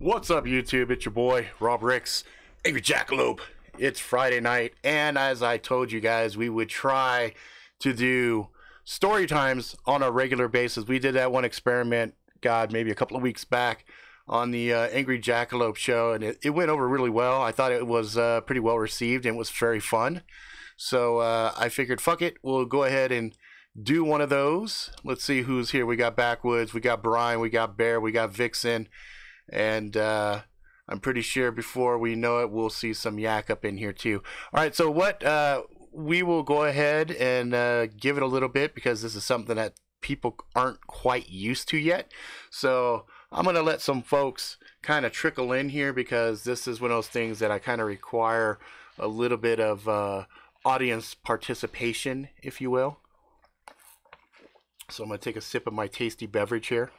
What's up, YouTube? It's your boy, Rob Ricks, Angry Jackalope. It's Friday night, and as I told you guys, we would try to do story times on a regular basis. We did that one experiment, God, maybe a couple of weeks back on the Angry Jackalope show, and it went over really well. I thought it was pretty well received, and it was very fun. So I figured, fuck it, we'll go ahead and do one of those. Let's see who's here. We got Backwoods, we got Brian, we got Bear, we got Vexing. And I'm pretty sure before we know it, we'll see some yak up in here too. All right, so what we will go ahead and give it a little bit because this is something that people aren't quite used to yet. So I'm going to let some folks kind of trickle in here because this is one of those things that I kind of require a little bit of audience participation, if you will. So I'm going to take a sip of my tasty beverage here.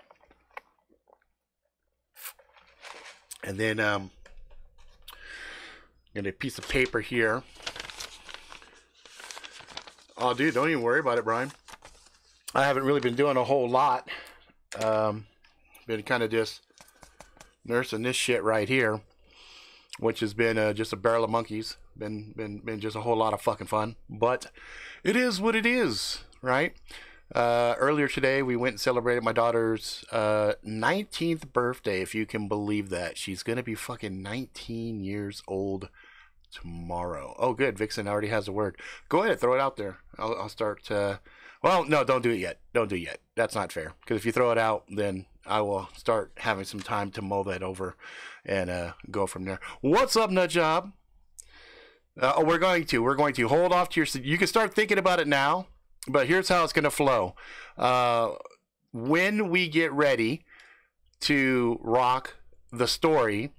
And then get a piece of paper here. Oh, dude, don't even worry about it, Brian. I haven't really been doing a whole lot. Been kind of just nursing this shit right here, which has been just a barrel of monkeys. Been just a whole lot of fucking fun. But it is what it is, right? Earlier today, we went and celebrated my daughter's 19th birthday, if you can believe that. She's going to be fucking 19 years old tomorrow. Oh, good. Vixen already has a word. Go ahead, throw it out there. I'll start. Well, no, don't do it yet. Don't do it yet. That's not fair. Because if you throw it out, then I will start having some time to mull that over and go from there. What's up, Nutjob? We're going to hold off to your... You can start thinking about it now. But here's how it's going to flow. When we get ready to rock the story,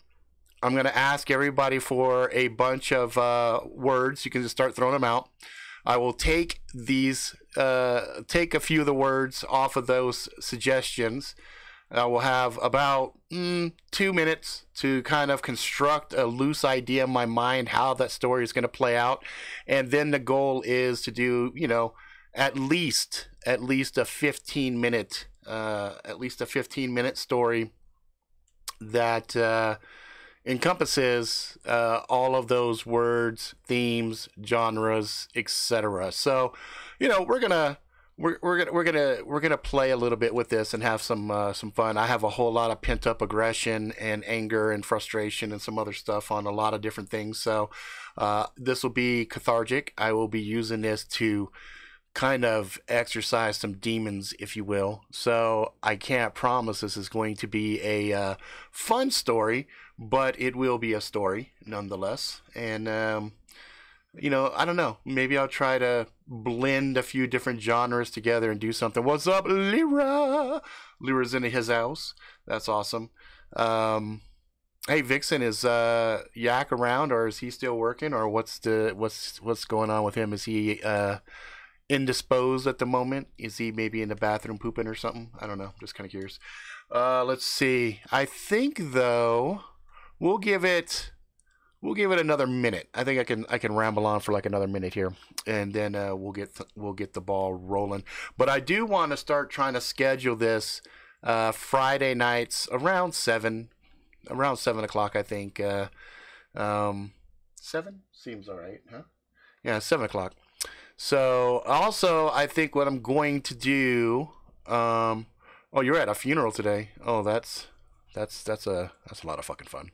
I'm going to ask everybody for a bunch of words. You can just start throwing them out. I will take these, take a few of the words off of those suggestions. I will have about 2 minutes to kind of construct a loose idea in my mind how that story is going to play out. And then the goal is to do, you know, at least a 15-minute story that encompasses all of those words, themes, genres, etc. So, you know, we're gonna play a little bit with this and have some fun. I have a whole lot of pent up aggression and anger and frustration and some other stuff on a lot of different things. So this will be cathartic. I will be using this to kind of exercise some demons, if you will. So I can't promise this is going to be a fun story, but it will be a story nonetheless. And you know, I don't know, maybe I'll try to blend a few different genres together and do something. What's up, Lyra? Lyra's in his house. That's awesome. Hey, Vixen, is Yak around, or is he still working, or what's going on with him? Is he indisposed at the moment? Is he maybe in the bathroom pooping or something? I don't know. Just kind of curious. Let's see. I think though we'll give it another minute. I think I can ramble on for like another minute here, and then we'll get the ball rolling. But I do want to start trying to schedule this Friday nights around 7 o'clock. I think 7 seems all right, huh? Yeah, 7 o'clock. So also, I think what I'm going to do. Oh, you're at a funeral today. Oh, that's a lot of fucking fun.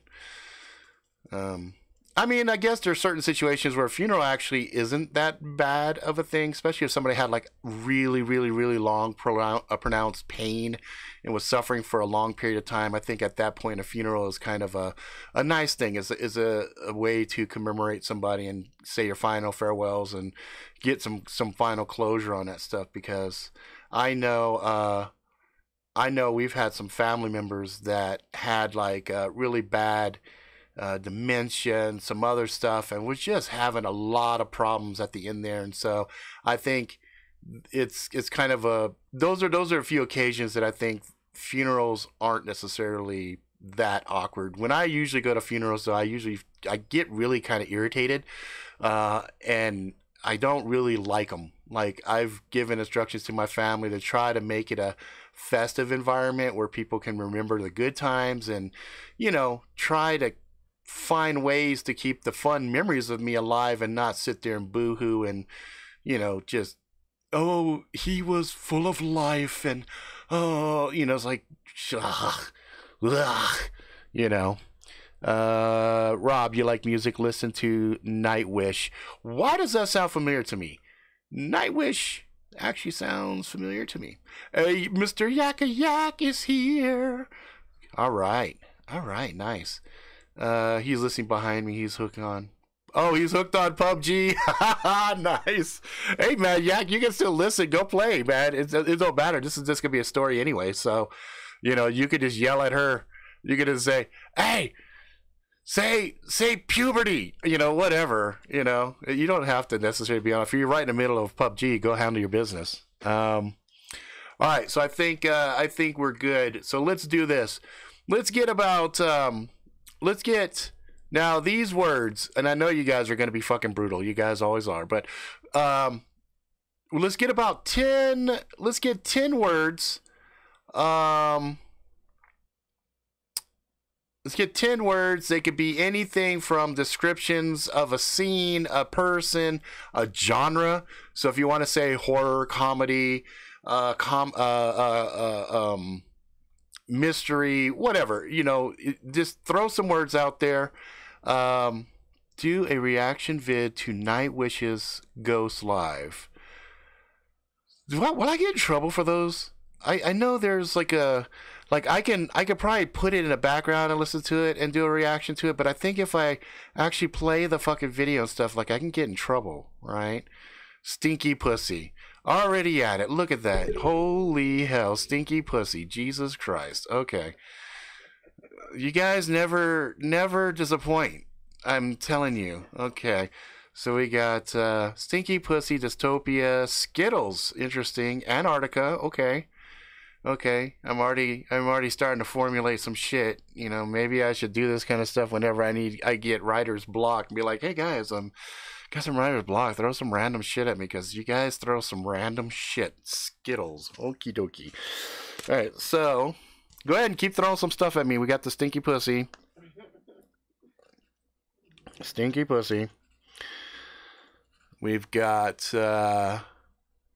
I mean, I guess there's certain situations where a funeral actually isn't that bad of a thing, especially if somebody had like really, really, really long pronounced pain and was suffering for a long period of time. I think at that point, a funeral is kind of a nice thing, is a way to commemorate somebody and say your final farewells and get some final closure on that stuff. Because I know we've had some family members that had like really bad dementia and some other stuff, and was just having a lot of problems at the end there. And so I think it's kind of those are a few occasions that I think funerals aren't necessarily that awkward. When I usually go to funerals, though, I get really kind of irritated, and I don't really like them. Like, I've given instructions to my family to try to make it a festive environment where people can remember the good times and, you know, try to find ways to keep the fun memories of me alive and not sit there and boo-hoo and, you know, just, oh, he was full of life and, oh, you know, it's like, ugh, ugh, you know. Rob, you like music? Listen to Nightwish. Why does that sound familiar to me? Nightwish actually sounds familiar to me. Hey, Mr. Yakka Yak is here. All right, nice. He's listening behind me. He's hooked on. Oh, he's hooked on PUBG. Nice. Hey, man, Yak, you can still listen. Go play, man. It don't matter. This is just gonna be a story anyway. So, you know, you could just yell at her. You could just say, "Hey, say puberty," you know, whatever, you know. You don't have to necessarily be on. If you're right in the middle of PUBG, go handle your business. All right, so I think we're good. So let's do this. Let's get now these words, and I know you guys are going to be fucking brutal. You guys always are, but let's get about 10. Let's get 10 words. Let's get 10 words. They could be anything from descriptions of a scene, a person, a genre. So if you want to say horror, comedy, mystery, whatever, you know, just throw some words out there. Do a reaction vid to Nightwish's Ghost Live. Will I get in trouble for those? I know there's like I could probably put it in the background and listen to it and do a reaction to it, but I think if I actually play the fucking video and stuff, like, I can get in trouble, right? Stinky Pussy. Already at it. Look at that. Holy hell. Stinky Pussy. Jesus Christ. Okay. You guys never disappoint. I'm telling you. Okay. So we got Stinky Pussy, Dystopia, Skittles. Interesting. Antarctica. Okay, I'm already starting to formulate some shit. You know, maybe I should do this kind of stuff whenever I get writer's block and be like, hey guys, got some writer's block. Throw some random shit at me because you guys throw some random shit. Skittles. Okie dokie. All right, so go ahead and keep throwing some stuff at me. We got the Stinky Pussy. Stinky Pussy. We've got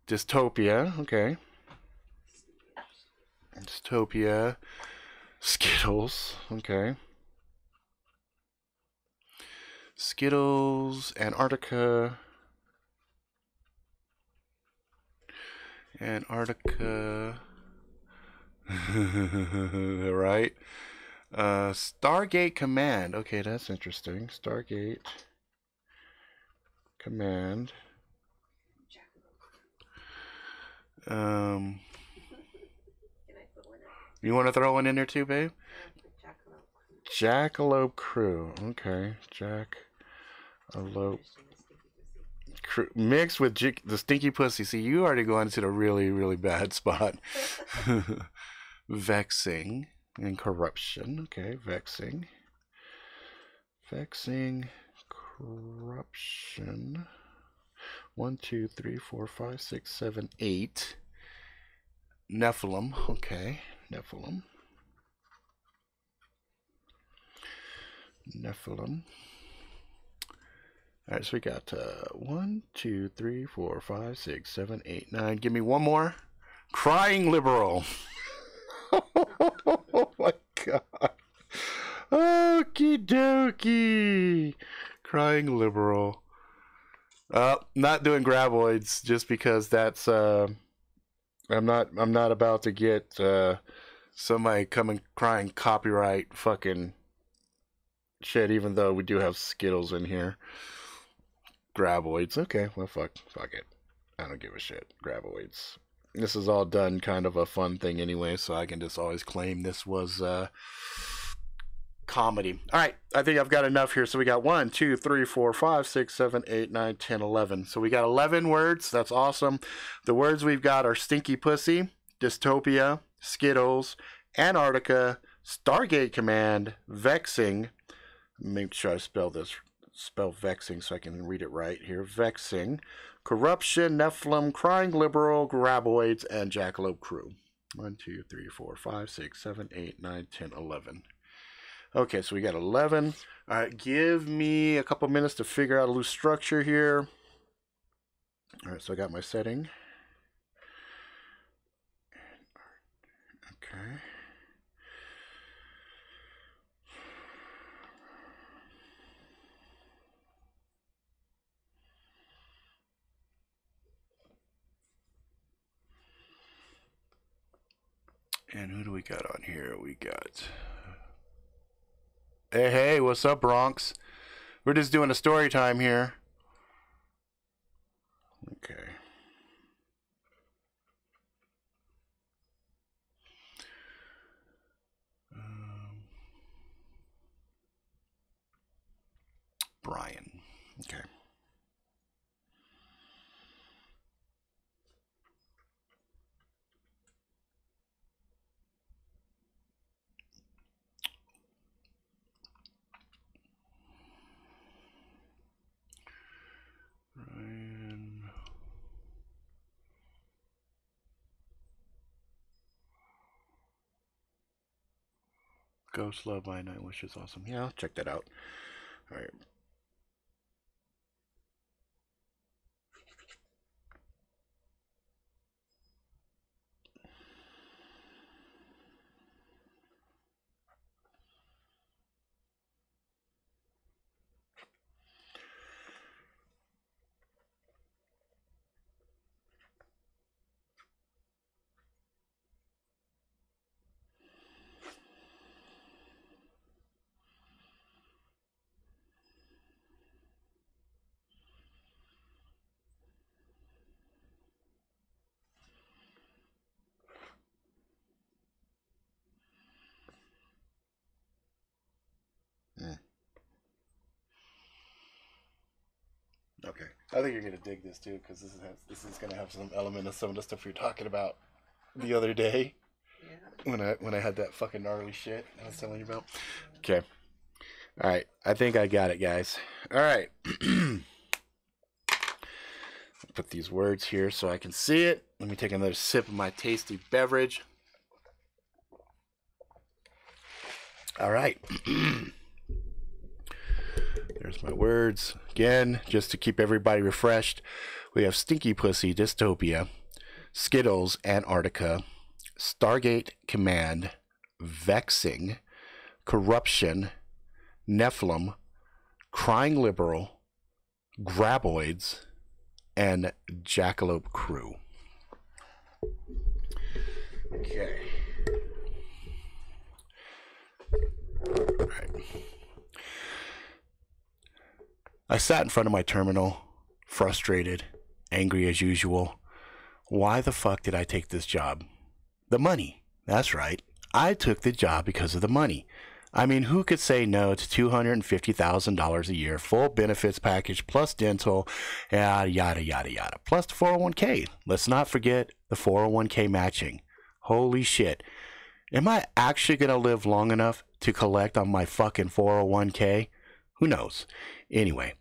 Dystopia. Okay. Dystopia, Skittles, okay. Skittles, Antarctica, right? Stargate Command, okay, that's interesting. Stargate Command. You want to throw one in there too, babe? Jackalope Crew. Okay. Jackalope Crew. Mixed with the Stinky Pussy. See, you already going into the really, really bad spot. Vexing and corruption. Okay. Vexing. Corruption. 1, 2, 3, 4, 5, 6, 7, 8. Nephalim. Okay. Nephalim. Alright, so we got 1, 2, 3, 4, 5, 6, 7, 8, 9. Give me one more. Crying liberal. Oh my god. Okie dokie. Crying liberal. Not doing Graboids just because that's I'm not about to get somebody coming crying copyright fucking shit, even though we do have Skittles in here. Graboids. Okay, well fuck it. I don't give a shit. Graboids. This is all done kind of a fun thing anyway, so I can just always claim this was comedy. Alright, I think I've got enough here. So we got 1, 2, 3, 4, 5, 6, 7, 8, 9, 10, 11. So we got 11 words. That's awesome. The words we've got are Stinky Pussy, Dystopia, Skittles, Antarctica, Stargate Command, Vexing. Make sure I spell Vexing so I can read it right here. Vexing, Corruption, Nephalim, Crying Liberal, Graboids, and Jackalope Crew. 1, 2, 3, 4, 5, 6, 7, 8, 9, 10, 11. Okay, so we got 11. All right, give me a couple minutes to figure out a loose structure here. All right, so I got my setting. Okay. And who do we got on here? We got... Hey, what's up, Bronx? We're just doing a story time here. Okay. Brian. Okay. Brian. Ghost Love My Night Wish is awesome. Yeah, I'll check that out. All right. Okay, I think you're gonna dig this too, because this is gonna have some element of some of the stuff we were talking about the other day. Yeah. When I had that fucking gnarly shit I was telling you about. Okay. All right, I think I got it, guys. All right. Put these words here so I can see it. Let me take another sip of my tasty beverage. All right. There's my words. Again, just to keep everybody refreshed, we have Stinky Pussy, Dystopia, Skittles, Antarctica, Stargate Command, Vexing, Corruption, Nephalim, Crying Liberal, Graboids, and Jackalope Crew. Okay. All right. I sat in front of my terminal, frustrated, angry as usual. Why the fuck did I take this job? The money. That's right. I took the job because of the money. I mean, who could say no to $250,000 a year, full benefits package, plus dental, yada, yada, yada, yada, plus the 401k. Let's not forget the 401k matching. Holy shit. Am I actually going to live long enough to collect on my fucking 401k? Who knows? Anyway,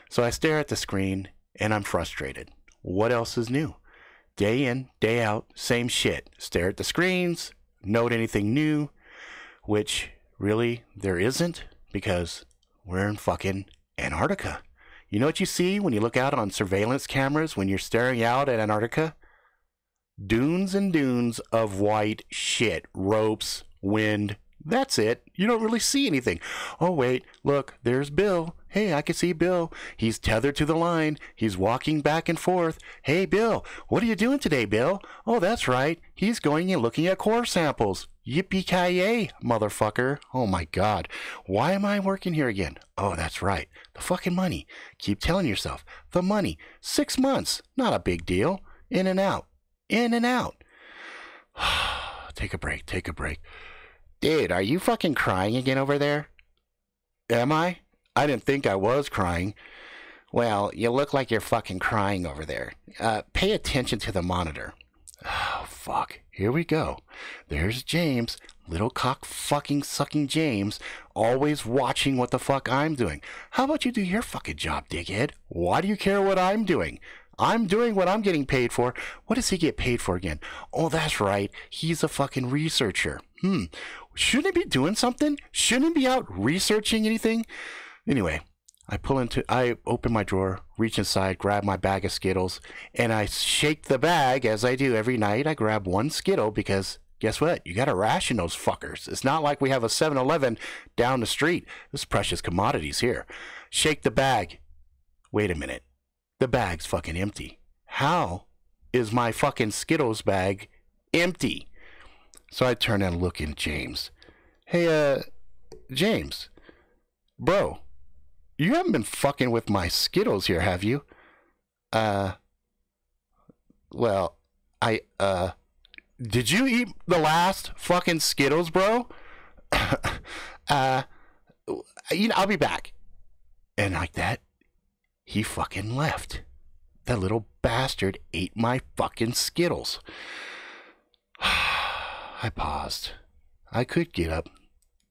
so I stare at the screen and I'm frustrated. What else is new? Day in, day out, same shit. Stare at the screens, note anything new, which really there isn't, because we're in fucking Antarctica. You know what you see when you look out on surveillance cameras when you're staring out at Antarctica? Dunes and dunes of white shit, ropes, wind. That's it. You don't really see anything. Oh, wait, look, there's Bill. Hey, I can see Bill. He's tethered to the line. He's walking back and forth. Hey, Bill, what are you doing today, Bill? Oh, that's right. He's going and looking at core samples. Yippee-ki-yay, motherfucker. Oh, my God. Why am I working here again? Oh, that's right. The fucking money. Keep telling yourself. The money. 6 months. Not a big deal. In and out. In and out. Take a break. Take a break. Dude, are you fucking crying again over there? Am I? I didn't think I was crying. Well, you look like you're fucking crying over there. Pay attention to the monitor. Oh, fuck. Here we go. There's James, little cock fucking sucking James, always watching what the fuck I'm doing. How about you do your fucking job, dickhead? Why do you care what I'm doing? I'm doing what I'm getting paid for. What does he get paid for again? Oh, that's right. He's a fucking researcher. Shouldn't he be doing something? Shouldn't he be out researching anything? Anyway, I open my drawer, reach inside, grab my bag of Skittles, and I shake the bag as I do every night. I grab one Skittle because guess what? You got to ration those fuckers. It's not like we have a 7-Eleven down the street. This is precious commodities here. Shake the bag. Wait a minute. The bag's fucking empty. How is my fucking Skittles bag empty? So I turn and look at James. Hey, James. Bro, you haven't been fucking with my Skittles here, have you? Well, did you eat the last fucking Skittles, bro? I'll be back. And like that, he fucking left. That little bastard ate my fucking Skittles. I paused. I could get up.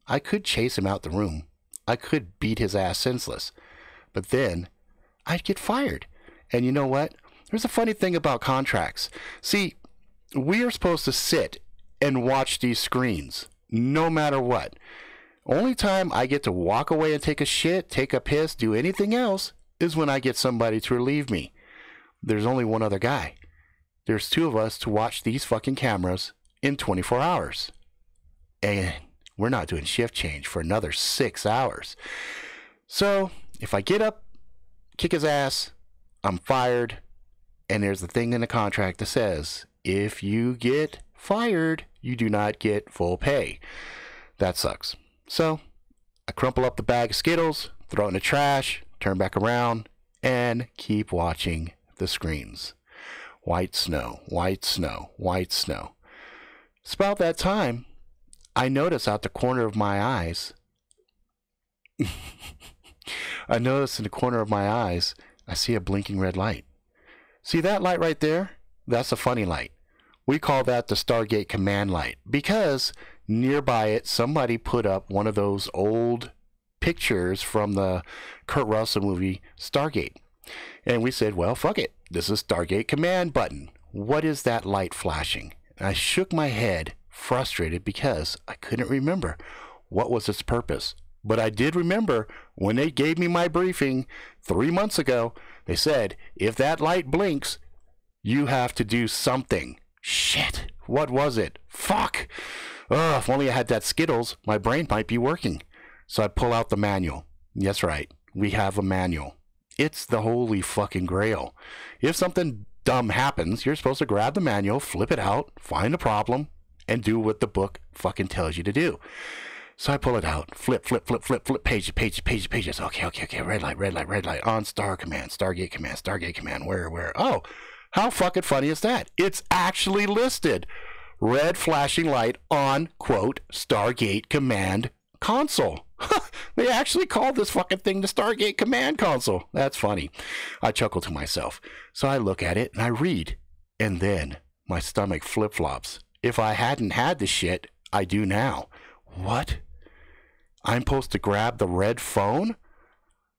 I could chase him out the room. I could beat his ass senseless. But then, I'd get fired. And you know what? There's a funny thing about contracts. See, we are supposed to sit and watch these screens, no matter what. Only time I get to walk away and take a shit, take a piss, do anything else, is when I get somebody to relieve me. There's only one other guy. There's two of us to watch these fucking cameras in 24 hours. And we're not doing shift change for another 6 hours. So, if I get up, kick his ass, I'm fired, and there's the thing in the contract that says, if you get fired, you do not get full pay. That sucks. So, I crumple up the bag of Skittles, throw it in the trash, turn back around, and keep watching the screens. White snow, white snow, white snow. It's about that time, I notice out the corner of my eyes, I notice in the corner of my eyes, I see a blinking red light. See that light right there? That's a funny light. We call that the Stargate Command light because nearby it, somebody put up one of those old pictures from the Kurt Russell movie Stargate. And we said, well, fuck it. This is Stargate Command button. What is that light flashing? And I shook my head, frustrated because I couldn't remember what was its purpose. But I did remember when they gave me my briefing 3 months ago, they said, if that light blinks, you have to do something. Shit, what was it? Fuck! Ugh, if only I had that Skittles, my brain might be working. So I pull out the manual. Yes, right, we have a manual. It's the holy fucking grail. If something dumb happens, you're supposed to grab the manual, flip it out, find the problem, and do what the book fucking tells you to do. So I pull it out, flip, pages. Okay, red light, on Stargate Command, where? Oh, how fucking funny is that? It's actually listed. Red flashing light on, quote, Stargate Command console. They actually called this fucking thing the Stargate Command console. That's funny. I chuckle to myself. So I look at it and I read. And then my stomach flip-flops. If I hadn't had the shit, I do now. What? I'm supposed to grab the red phone?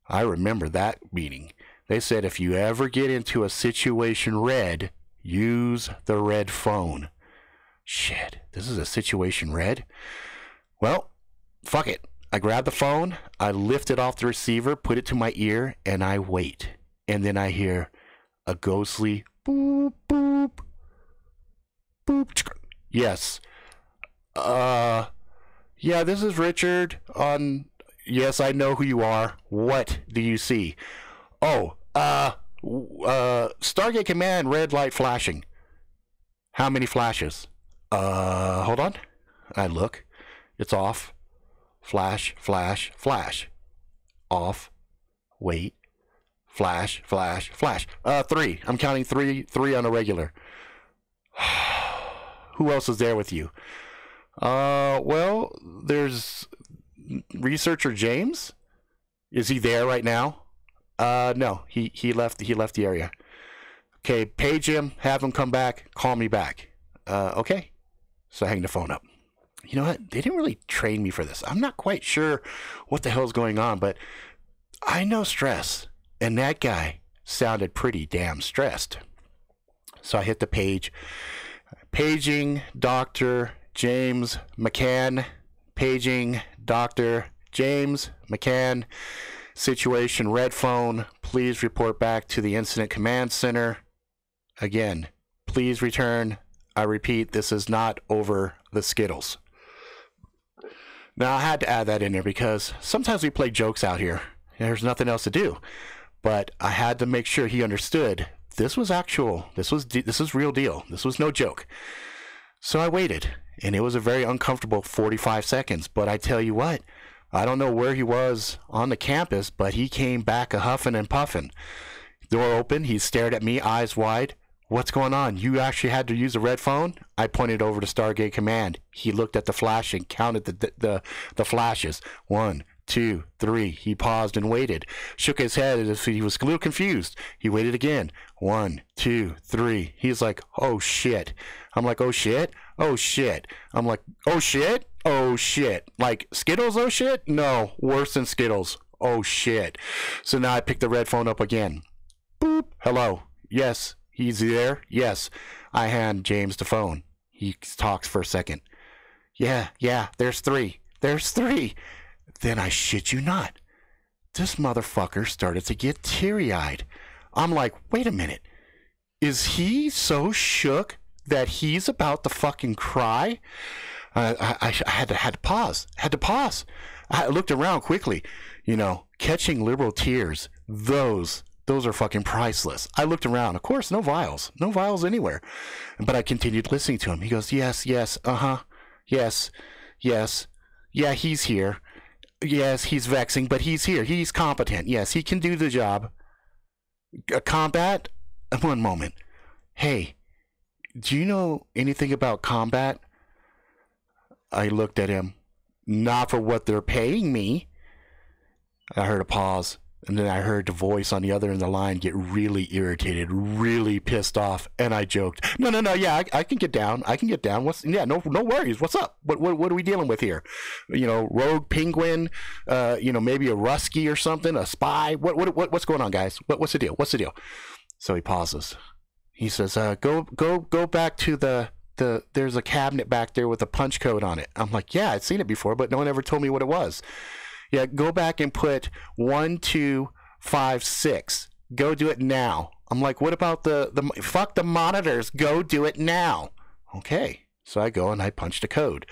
I remember that meeting. They said if you ever get into a situation red, use the red phone. Shit, this is a situation red? Well, fuck it. I grab the phone, I lift it off the receiver, put it to my ear, and I wait. And then I hear a ghostly boop, boop, boop. Yes. Yeah, this is Richard on... Yes, I know who you are. What do you see? Oh, Stargate Command, red light flashing. How many flashes? Hold on. I look. It's off. Flash, flash, flash. Off. Wait. Flash, flash, flash. 3. I'm counting 3 on a regular. Who else is there with you? Well, there's researcher James. Is he there right now? No, he left the area. Okay, page him, have him come back, call me back. Okay. So I hang the phone up. You know what? They didn't really train me for this. I'm not quite sure what the hell's going on, but I know stress. And that guy, sounded pretty damn stressed. So I hit the page. Paging Dr. James McCann. Paging Dr. James McCann. Situation red phone. Please report back to the Incident Command Center. Again, please return. I repeat, this is not over the Skittles. Now, I had to add that in there because sometimes we play jokes out here. There's nothing else to do. But I had to make sure he understood this was actual. This was real deal. This was no joke. So I waited, and it was a very uncomfortable 45 seconds. But I tell you what, I don't know where he was on the campus, but he came back a-huffing and puffing. Door open. He stared at me, eyes wide. What's going on? You actually had to use a red phone? I pointed over to Stargate Command. He looked at the flash and counted the flashes. 1, 2, 3. He paused and waited. Shook his head as if he was a little confused. He waited again. 1, 2, 3. He's like, oh shit. I'm like, oh shit? Oh shit. I'm like, oh shit? Oh shit. Like, Skittles, oh shit? No, worse than Skittles. Oh shit. So now I picked the red phone up again. Boop. Hello. Yes. He's there? Yes. I hand James the phone. He talks for a second. Yeah, there's 3. There's 3. Then I shit you not. This motherfucker started to get teary-eyed. I'm like, wait a minute. Is he so shook that he's about to fucking cry? I had to pause. I looked around quickly. You know, catching liberal tears. Those are fucking priceless. I looked around. Of course, no vials. No vials anywhere. But I continued listening to him. He goes, yes, uh-huh. Yes. Yeah, he's here. Yes, he's vexing, but he's here. He's competent. Yes, he can do the job. Combat? One moment. Hey, do you know anything about combat? I looked at him. Not for what they're paying me. I heard a pause. And then I heard the voice on the other end of the line get really irritated, really pissed off, and I joked, "No, yeah, I can get down. No worries. What's up? What are we dealing with here? You know, rogue penguin, maybe a Rusky or something, a spy. What's going on, guys? What's the deal? So he pauses. He says, "Go back to the there's a cabinet back there with a punch code on it." I'm like, "Yeah, I'd seen it before, but no one ever told me what it was." Yeah, go back and put 1, 2, 5, 6. Go do it now. I'm like, what about the fuck the monitors? Go do it now. Okay. So I go and I punch the code.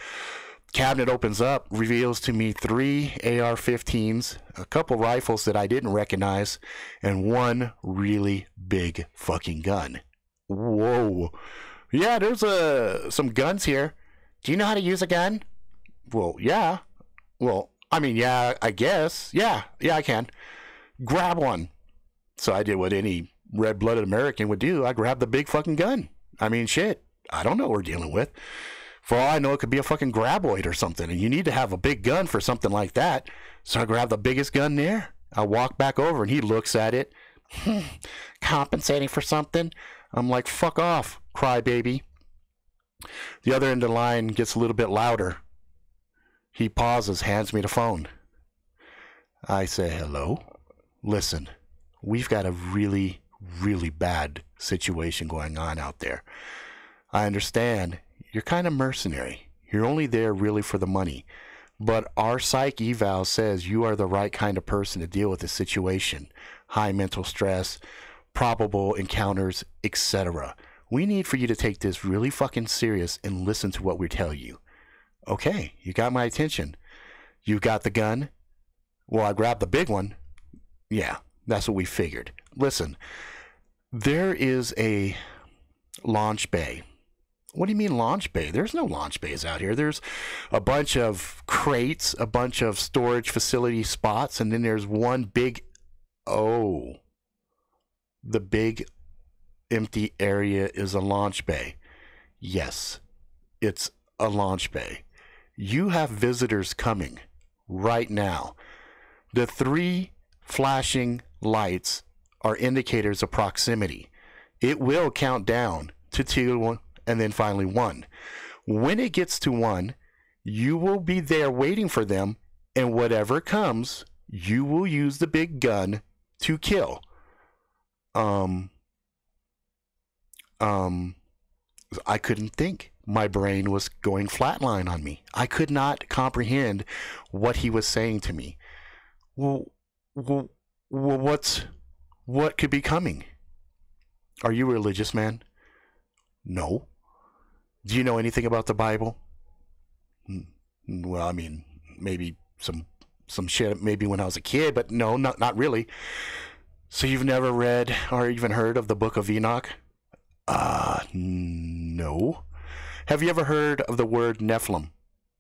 Cabinet opens up, reveals to me 3 AR-15s, a couple rifles that I didn't recognize, and 1 really big fucking gun. Whoa. Yeah, there's some guns here. Do you know how to use a gun? Well, yeah. Well, I mean, yeah, I guess. Yeah, I can. Grab one. So I did what any red-blooded American would do. I grabbed the big fucking gun. I mean, shit. I don't know what we're dealing with. For all I know, it could be a fucking Graboid or something, and you need to have a big gun for something like that. So I grabbed the biggest gun there. I walk back over, and he looks at it. Compensating for something? I'm like, fuck off, crybaby. The other end of the line gets a little bit louder. He pauses, hands me the phone. I say, hello? Listen, we've got a really, really bad situation going on out there. I understand you're kind of mercenary. You're only there really for the money. But our psych eval says you are the right kind of person to deal with the situation. High mental stress, probable encounters, etc. We need for you to take this really fucking serious and listen to what we tell you. Okay, you got my attention. You got the gun? Well, I grabbed the big one. Yeah, that's what we figured. Listen, there is a launch bay. What do you mean launch bay? There's no launch bays out here. There's a bunch of crates, a bunch of storage facility spots, and then there's one big... Oh. The big empty area is a launch bay. Yes, it's a launch bay. You have visitors coming right now. The 3 flashing lights are indicators of proximity. It will count down to 2 and then finally 1. When it gets to 1, you will be there waiting for them, and whatever comes, you will use the big gun to kill. um, I couldn't think. My brain was going flatline on me. I could not comprehend what he was saying to me. Well, what could be coming? Are you a religious man? No. Do you know anything about the Bible? Well, I mean, maybe some shit maybe when I was a kid, but no, not really. So you've never read or even heard of the Book of Enoch? No. Have you ever heard of the word Nephalim?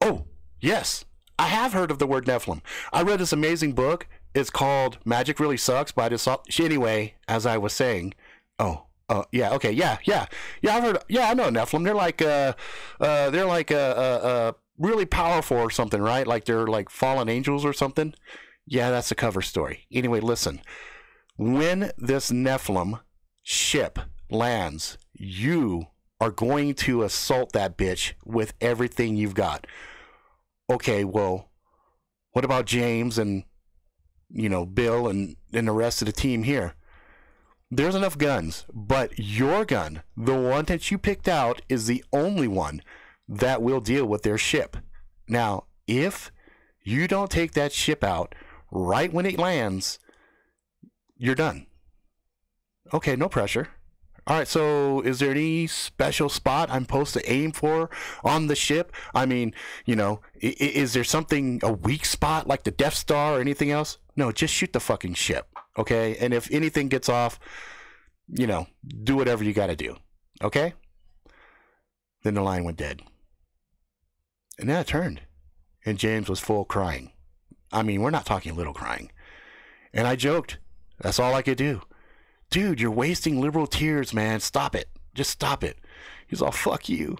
Oh, yes. I have heard of the word Nephalim. I read this amazing book. It's called Magic Really Sucks by this. Anyway, as I was saying, yeah, okay, yeah, I've heard. Yeah, I know Nephilim. They're like really powerful or something, right? Like they're like fallen angels or something. Yeah, that's the cover story. Anyway, listen. When this Nephilim ship lands, you are going to assault that bitch with everything you've got. Okay, well, what about James and, Bill and the rest of the team here? There's enough guns, but your gun, the one that you picked out, is the only one that will deal with their ship. Now, if you don't take that ship out right when it lands, you're done. Okay, no pressure. All right, so is there any special spot I'm supposed to aim for on the ship? I mean, is there something, a weak spot like the Death Star or anything else? No, just shoot the fucking ship, okay? And if anything gets off, do whatever you got to do, okay? Then the line went dead. And then I turned, and James was full crying. I mean, we're not talking little crying. And I joked, that's all I could do. Dude, you're wasting liberal tears, man. Stop it. Just stop it. He's all, fuck you.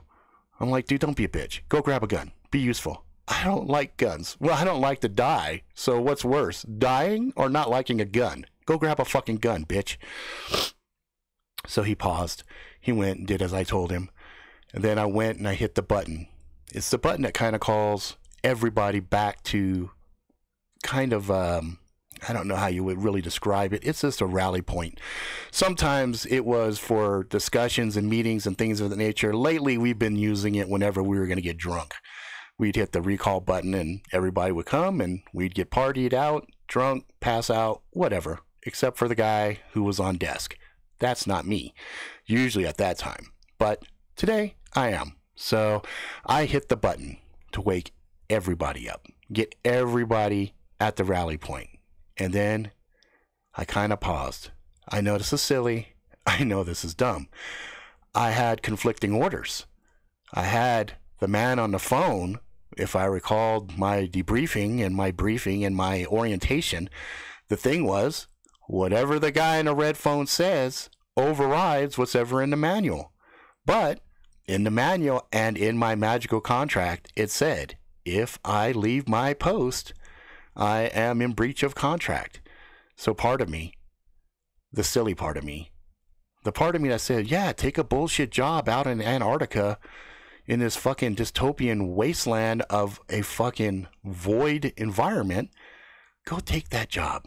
I'm like, dude, don't be a bitch. Go grab a gun. Be useful. I don't like guns. Well, I don't like to die. So what's worse, dying or not liking a gun? Go grab a fucking gun, bitch. So he paused. He went and did as I told him. And then I went and I hit the button. It's the button that kind of calls everybody back to kind of, I don't know how you would really describe it. It's just a rally point. Sometimes it was for discussions and meetings and things of that nature. Lately, we've been using it whenever we were going to get drunk. We'd hit the recall button and everybody would come and we'd get partied out, drunk, pass out, whatever, except for the guy who was on desk. That's not me, usually at that time. But today, I am. So I hit the button to wake everybody up, get everybody at the rally point. And then I kind of paused. I know this is silly. I know this is dumb. I had conflicting orders. I had the man on the phone, if I recalled my debriefing and my briefing and my orientation, the thing was, whatever the guy in the red phone says overrides whatever in the manual. But in the manual and in my magical contract, it said, if I leave my post, I am in breach of contract. So part of me, the silly part of me, the part of me that said, yeah, take a bullshit job out in Antarctica in this fucking dystopian wasteland of a fucking void environment, go take that job.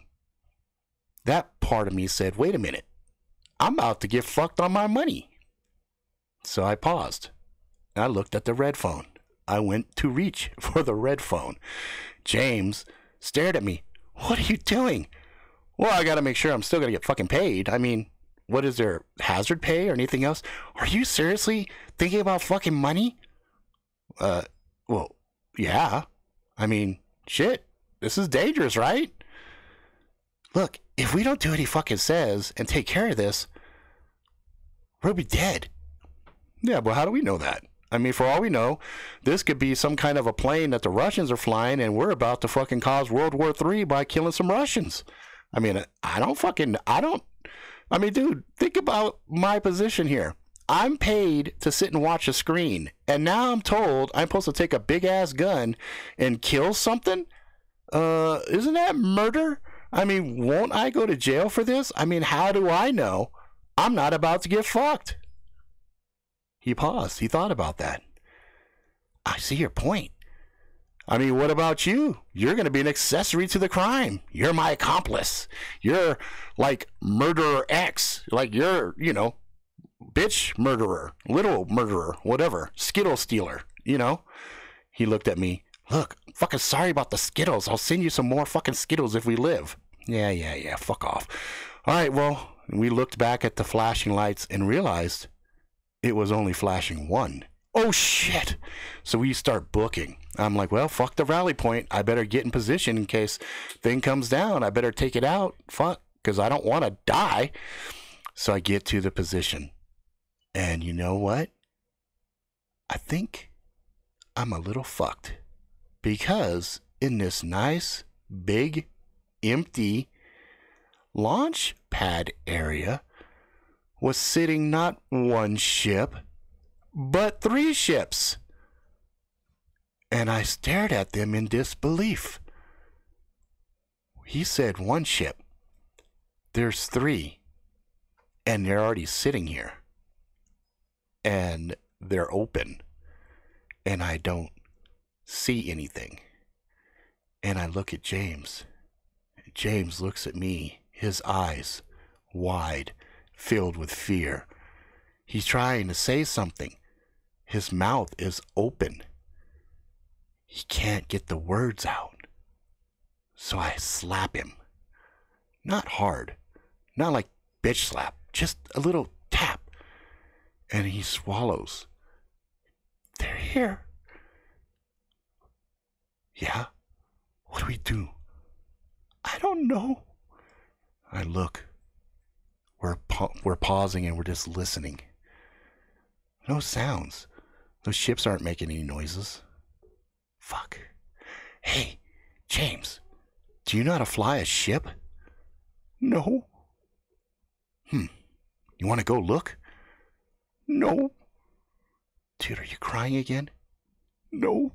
That part of me said, wait a minute, I'm about to get fucked on my money. So I paused. I looked at the red phone. I went to reach for the red phone. James stared at me. What are you doing? Well, I got to make sure I'm still going to get fucking paid. I mean, what is there, hazard pay or anything else? Are you seriously thinking about fucking money? Well, yeah. I mean, shit. This is dangerous, right? Look, if we don't do what he fucking says and take care of this, we'll be dead. Yeah, but how do we know that? I mean, for all we know, this could be some kind of a plane that the Russians are flying and we're about to fucking cause World War III by killing some Russians. I mean, dude, think about my position here. I'm paid to sit and watch a screen, and now I'm told I'm supposed to take a big-ass gun and kill something? Isn't that murder? I mean, won't I go to jail for this? I mean, how do I know I'm not about to get fucked? He paused. He thought about that. I see your point. I mean, what about you? You're going to be an accessory to the crime. You're my accomplice. You're like murderer X. Like you're, you know, bitch murderer, little murderer, whatever, Skittle stealer, you know? He looked at me. Look, I'm fucking sorry about the Skittles. I'll send you some more fucking Skittles if we live. Yeah, fuck off. All right, well, we looked back at the flashing lights and realized it was only flashing one. Oh, shit. So we start booking. I'm like, well, fuck the rally point. I better get in position in case thing comes down. I better take it out. Fuck, because I don't want to die. So I get to the position. And you know what? I think I'm a little fucked. Because in this nice, big, empty launch pad area was sitting not one ship, but 3 ships. And I stared at them in disbelief. He said 1 ship. There's 3. And they're already sitting here. And they're open. And I don't see anything. And I look at James. James looks at me, his eyes wide, filled with fear. He's trying to say something. His mouth is open. He can't get the words out. So I slap him. Not hard. Not like bitch slap. Just a little tap. And he swallows. They're here. Yeah? What do we do? I don't know. I look. We're pausing and we're just listening. No sounds. Those ships aren't making any noises. Fuck. Hey, James, do you know how to fly a ship? No. You want to go look? No. Dude, are you crying again? No.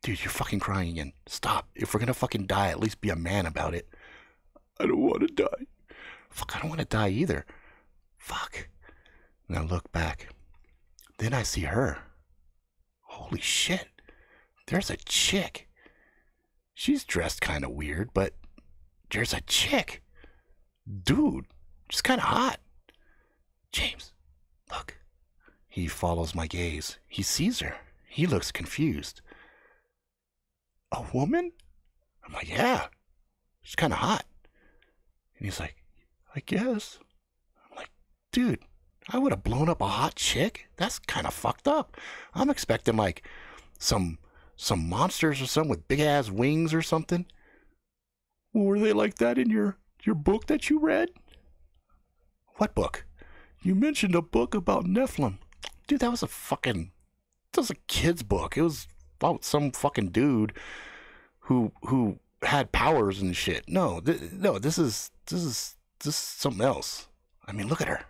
Dude, you're fucking crying again. Stop. If we're gonna fucking die, at least be a man about it. I don't want to die. Fuck, I don't want to die either. Fuck. And I look back. Then I see her. Holy shit. There's a chick. She's dressed kind of weird, but there's a chick. Dude, she's kind of hot. James, look. He follows my gaze. He sees her. He looks confused. A woman? I'm like, yeah. She's kind of hot. And he's like, I guess. I'm like, dude, I would have blown up a hot chick. That's kind of fucked up. I'm expecting like some monsters or something with big ass wings or something. Were they like that in your book that you read? What book? You mentioned a book about Nephalim. Dude, that was a kid's book. It was about some fucking dude who had powers and shit. No, this is something else. I mean, look at her.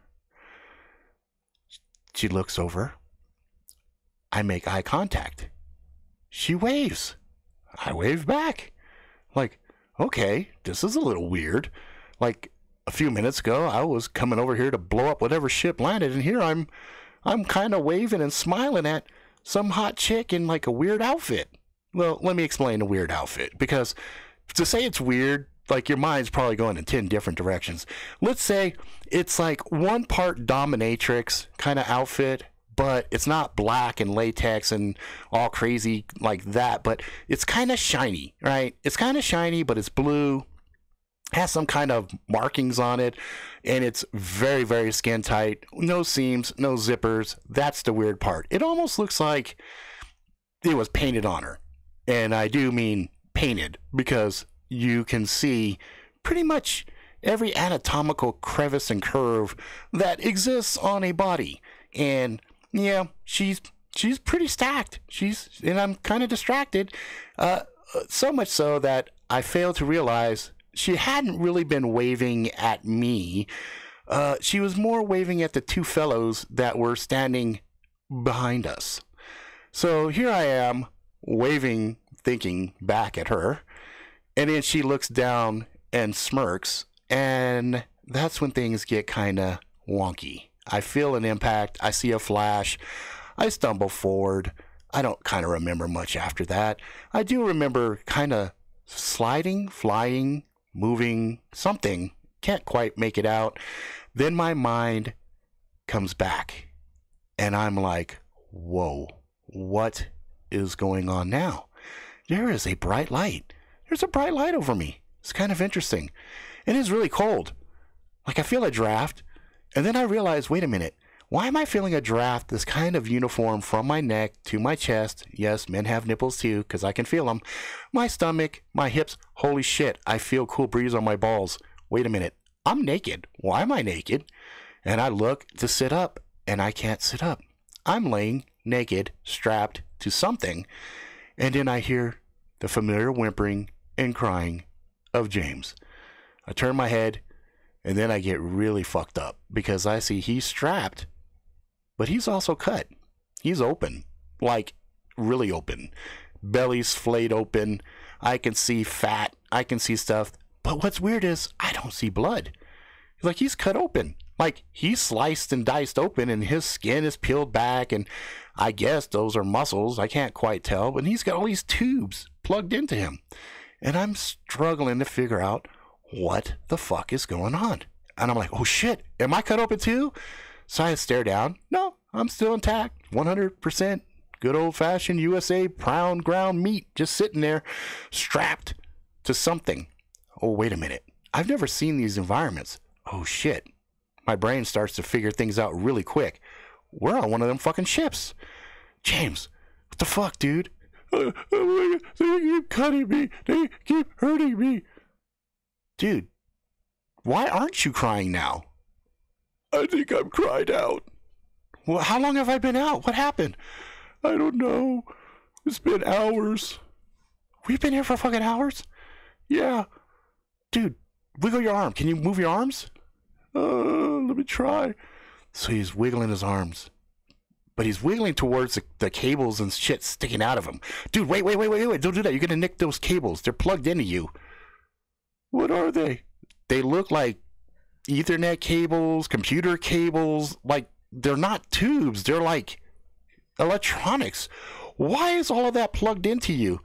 She looks over. I make eye contact. She waves. I wave back. Like, okay, this is a little weird. Like, a few minutes ago, I was coming over here to blow up whatever ship landed, and here I'm kind of waving and smiling at some hot chick in like a weird outfit. Well, let me explain the weird outfit, because to say it's weird, like your mind's probably going in 10 different directions. Let's say it's like 1 part dominatrix kind of outfit, but it's not black and latex and all crazy like that, but it's kind of shiny, right? It's kind of shiny, but it's blue, has some kind of markings on it, and it's very, very skin tight. No seams, no zippers. That's the weird part. It almost looks like it was painted on her. And I do mean painted, because you can see pretty much every anatomical crevice and curve that exists on a body. And yeah, she's pretty stacked. And I'm kind of distracted. So much so that I failed to realize she hadn't really been waving at me. She was more waving at the 2 fellows that were standing behind us. So here I am, waving, thinking back at her. And then she looks down and smirks. And that's when things get kind of wonky. I feel an impact. I see a flash. I stumble forward. I don't kind of remember much after that. I do remember kind of sliding, flying, moving, something. Can't quite make it out. Then my mind comes back. And I'm like, whoa, what is going on now? There is a bright light. There's a bright light over me. It's kind of interesting. And it's really cold. Like I feel a draft. And then I realize, wait a minute. Why am I feeling a draft that's kind of uniform from my neck to my chest? Yes, men have nipples too, because I can feel them. My stomach, my hips. Holy shit, I feel cool breeze on my balls. Wait a minute. I'm naked. Why am I naked? And I look to sit up, and I can't sit up. I'm laying naked, strapped to something. And then I hear the familiar whimpering and crying of James. I turn my head, and then I get really fucked up because I see he's strapped, but he's also cut. He's open, like really open. Belly's flayed open. I can see fat. I can see stuff. But what's weird is I don't see blood. Like he's cut open. Like he's sliced and diced open and his skin is peeled back and I guess those are muscles. I can't quite tell. But he's got all these tubes plugged into him. And I'm struggling to figure out what the fuck is going on. And I'm like, oh shit, am I cut open too? So I stare down. No, I'm still intact. 100% good old fashioned USA pound ground meat just sitting there strapped to something. Oh, wait a minute. I've never seen these environments. Oh shit. My brain starts to figure things out really quick. We're on one of them fucking ships. James, what the fuck, dude? They keep cutting me. They keep hurting me. Dude, why aren't you crying now? I think I'm cried out. Well, how long have I been out? What happened? I don't know. It's been hours. We've been here for fucking hours? Yeah. Dude, wiggle your arm. Can you move your arms? Let me try. So he's wiggling his arms. But he's wiggling towards the cables and shit sticking out of him. Dude, wait. Don't do that. You're going to nick those cables. They're plugged into you. What are they? They look like Ethernet cables, computer cables. Like, they're not tubes. They're like electronics. Why is all of that plugged into you?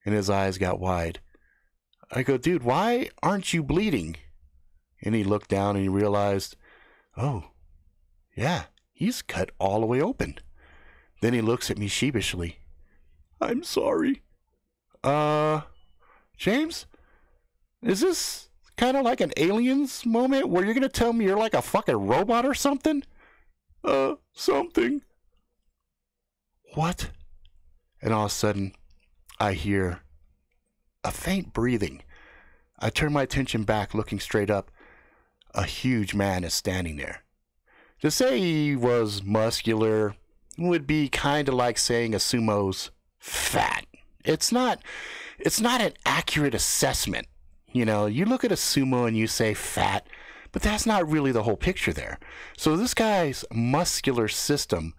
And his eyes got wide. I go, dude, why aren't you bleeding? And he looked down and he realized, oh, yeah, he's cut all the way open. Then he looks at me sheepishly. I'm sorry. James, is this kind of like an Aliens moment where you're going to tell me you're like a fucking robot or something? Something. What? And all of a sudden, I hear a faint breathing. I turn my attention back, looking straight up. A huge man is standing there. To say he was muscular would be kind of like saying a sumo's fat. It's not an accurate assessment. You know, you look at a sumo and you say fat, but that's not really the whole picture there. So this guy's muscular system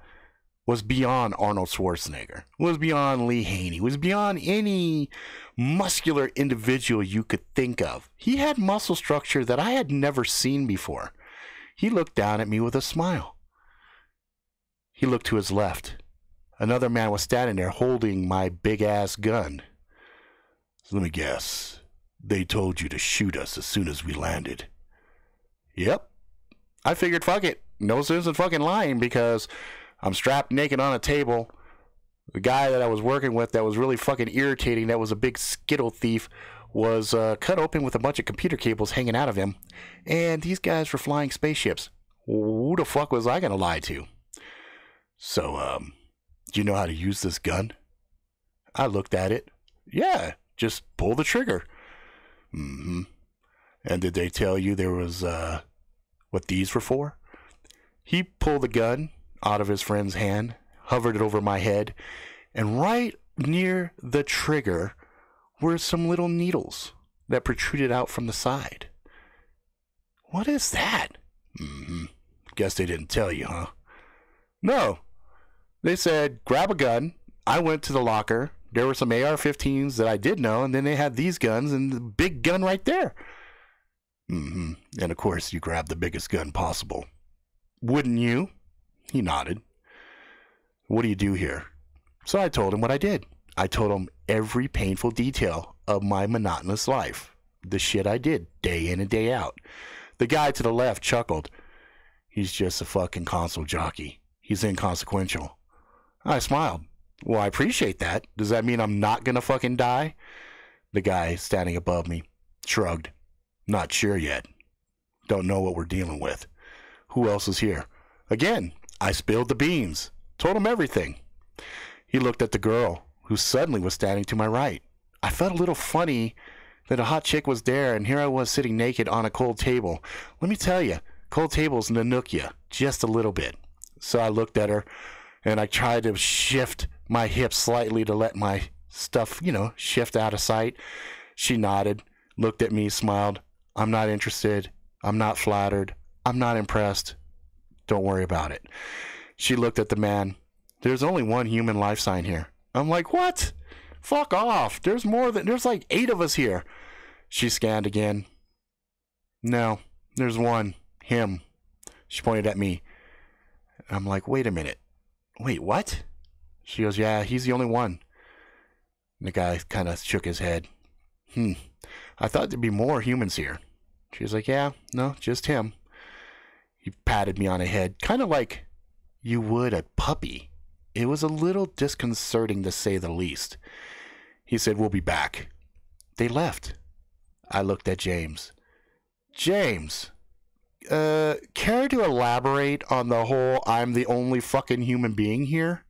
was beyond Arnold Schwarzenegger, was beyond Lee Haney, was beyond any muscular individual you could think of. He had muscle structure that I had never seen before. He looked down at me with a smile. He looked to his left. Another man was standing there holding my big-ass gun. So let me guess. They told you to shoot us as soon as we landed. Yep. I figured, fuck it. No sense in fucking lying because I'm strapped naked on a table. The guy that I was working with that was really fucking irritating, that was a big Skittle thief, was cut open with a bunch of computer cables hanging out of him. And these guys were flying spaceships. Who the fuck was I going to lie to? So, do you know how to use this gun? I looked at it. Yeah, just pull the trigger. Mm-hmm. And did they tell you there was, what these were for? He pulled the gun out of his friend's hand, hovered it over my head, and right near the trigger were some little needles that protruded out from the side. What is that? Mm-hmm. Guess they didn't tell you, huh? No. They said, grab a gun. I went to the locker. There were some AR-15s that I did know, and then they had these guns and the big gun right there. Mm-hmm. And of course, you grabbed the biggest gun possible. Wouldn't you? He nodded. What do you do here? So I told him what I did. I told him every painful detail of my monotonous life. The shit I did day in and day out. The guy to the left chuckled. He's just a fucking console jockey. He's inconsequential. I smiled. Well, I appreciate that. Does that mean I'm not gonna fucking die? The guy standing above me shrugged. Not sure yet. Don't know what we're dealing with. Who else is here? Again, I spilled the beans. Told him everything. He looked at the girl, who suddenly was standing to my right. I felt a little funny that a hot chick was there, and here I was sitting naked on a cold table. Let me tell you, cold tables nanook you just a little bit. So I looked at her, and I tried to shift my hips slightly to let my stuff, shift out of sight. She nodded, looked at me, smiled. I'm not interested. I'm not flattered. I'm not impressed. Don't worry about it. She looked at the man. There's only one human life sign here. I'm like, what? Fuck off. There's like 8 of us here. She scanned again. No, there's one. Him. She pointed at me. I'm like, wait a minute. Wait, what? She goes, yeah, he's the only one. And the guy kind of shook his head. I thought there'd be more humans here. She was like, yeah, no, just him. He patted me on the head, kind of like you would a puppy. It was a little disconcerting, to say the least. He said, we'll be back. They left. I looked at James. James, care to elaborate on the whole I'm the only fucking human being here?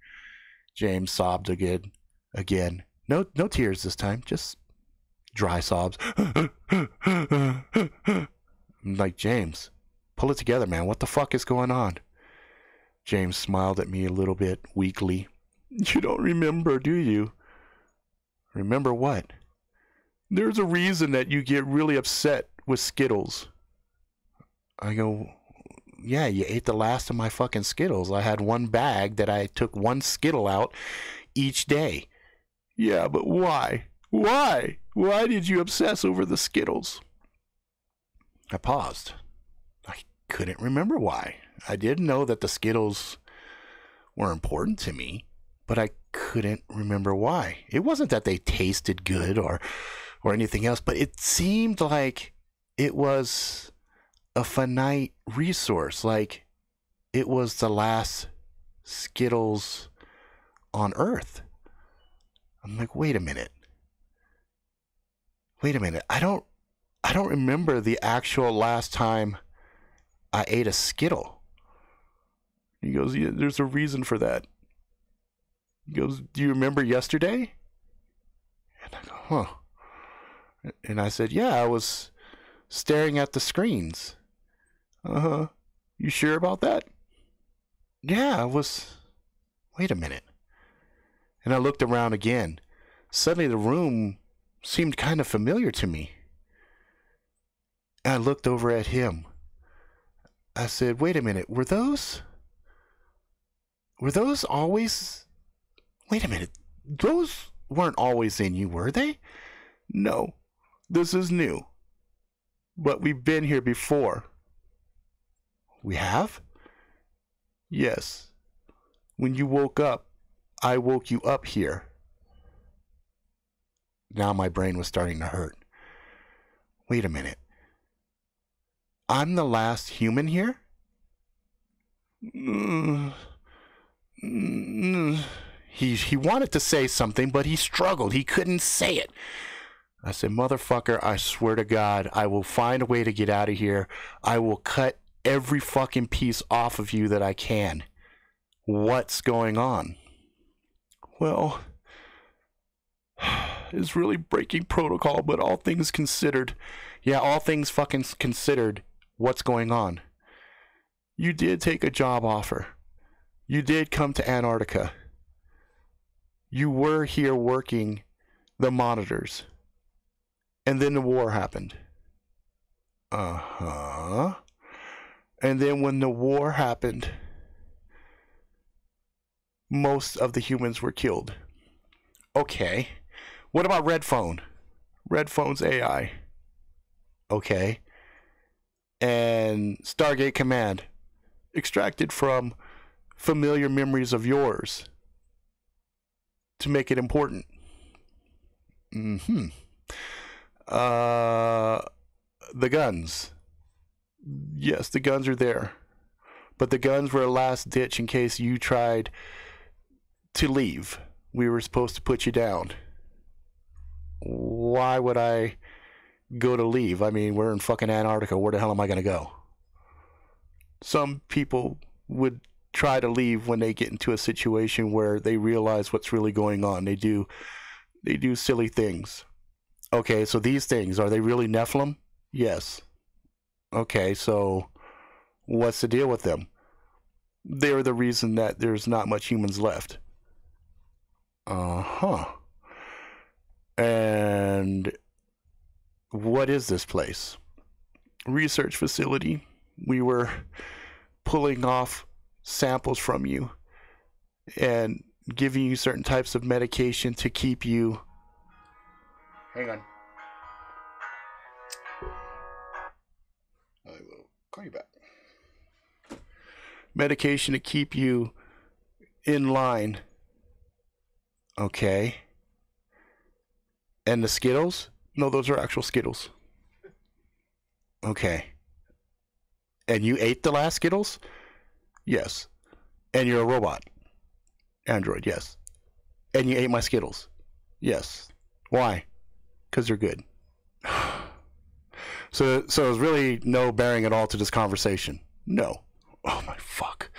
James sobbed again. No tears this time, just dry sobs. I'm like, James, pull it together, man. What the fuck is going on? James smiled at me a little bit weakly. You don't remember, do you? Remember what? There's a reason that you get really upset with Skittles. I go, yeah, you ate the last of my fucking Skittles. I had one bag that I took one Skittle out each day. Yeah, but why? Why? Why did you obsess over the Skittles? I paused. I couldn't remember why. I did know that the Skittles were important to me, but I couldn't remember why. It wasn't that they tasted good or anything else, but it seemed like it was a finite resource, like it was the last Skittles on Earth. I'm like, wait a minute. I don't remember the actual last time I ate a Skittle. He goes, yeah, there's a reason for that. He goes, do you remember yesterday? And I go, huh. And I said, yeah, I was staring at the screens. Uh-huh. You sure about that? Yeah, I was. Wait a minute. And I looked around again. Suddenly the room seemed kind of familiar to me. And I looked over at him. I said, wait a minute, were those always... Wait a minute, those weren't always in you, were they? No, this is new. But we've been here before. We have? Yes. When you woke up, I woke you up here. Now my brain was starting to hurt. Wait a minute. I'm the last human here? He wanted to say something, but he struggled. He couldn't say it. I said, motherfucker, I swear to God, I will find a way to get out of here. I will cut every fucking piece off of you that I can. What's going on? Well, it's really breaking protocol, but all things considered. Yeah, all things fucking considered, what's going on? You did take a job offer. You did come to Antarctica. You were here working the monitors. And then the war happened. Uh-huh. And then when the war happened, most of the humans were killed. Okay. What about Red Phone? Red Phone's AI. Okay. And Stargate Command. Extracted from familiar memories of yours. to make it important. The guns. Yes, the guns are there. But the guns were a last ditch in case you tried to leave. We were supposed to put you down. Why would I go to leave? I mean, we're in fucking Antarctica. Where the hell am I going to go? Some people would try to leave when they get into a situation where they realize what's really going on. They do silly things. Okay, so these things, are they really Nephalim? Yes. Okay, so what's the deal with them? They're the reason that there's not much humans left. And what is this place? Research facility. We were pulling off samples from you and giving you certain types of medication to keep you... Hang on. I will call you back. Medication to keep you in line. Okay. And the Skittles? No, those are actual Skittles. Okay. And you ate the last Skittles? Yes. And you're a robot. Android, yes. And you ate my Skittles? Yes. Why? Because they're good. So there's really no bearing at all to this conversation. No. Oh my fuck.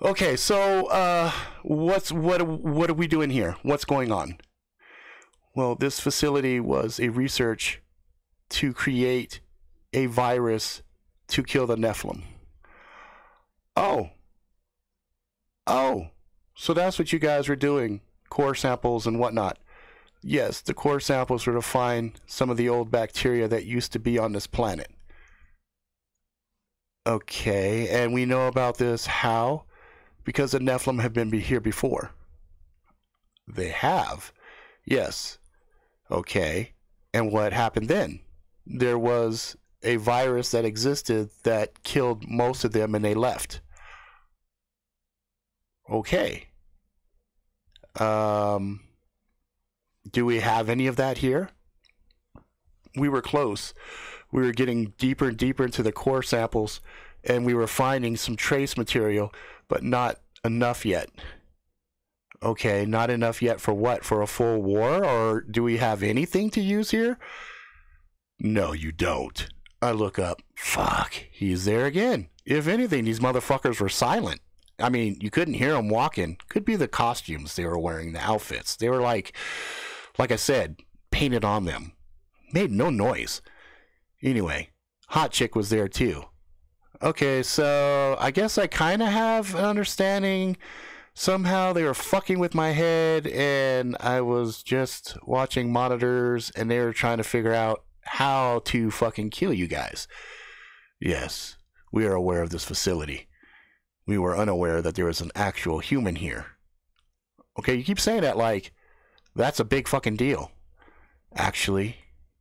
Okay, so what are we doing here? What's going on? Well, this facility was a research to create a virus to kill the Nephalim. Oh, so that's what you guys were doing, core samples and whatnot. Yes, the core samples were to find some of the old bacteria that used to be on this planet. Okay, and we know about this how? Because the Nephilim have been here before. They have? Yes. Okay, and what happened then? There was a virus that existed that killed most of them and they left. Okay. Do we have any of that here? We were close. We were getting deeper and deeper into the core samples, and we were finding some trace material, but not enough yet. Okay, not enough yet for what? For a full war? Or do we have anything to use here? No, you don't. I look up. Fuck, he's there again. If anything, these motherfuckers were silent. I mean, you couldn't hear them walking. Could be the costumes they were wearing, the outfits. They were like I said, painted on them. Made no noise. Anyway, Hot Chick was there too. Okay, so I guess I kind of have an understanding. Somehow they were fucking with my head and I was just watching monitors and they were trying to figure out how to fucking kill you guys. Yes, we are aware of this facility. We were unaware that there was an actual human here. Okay, you keep saying that like that's a big fucking deal. Actually,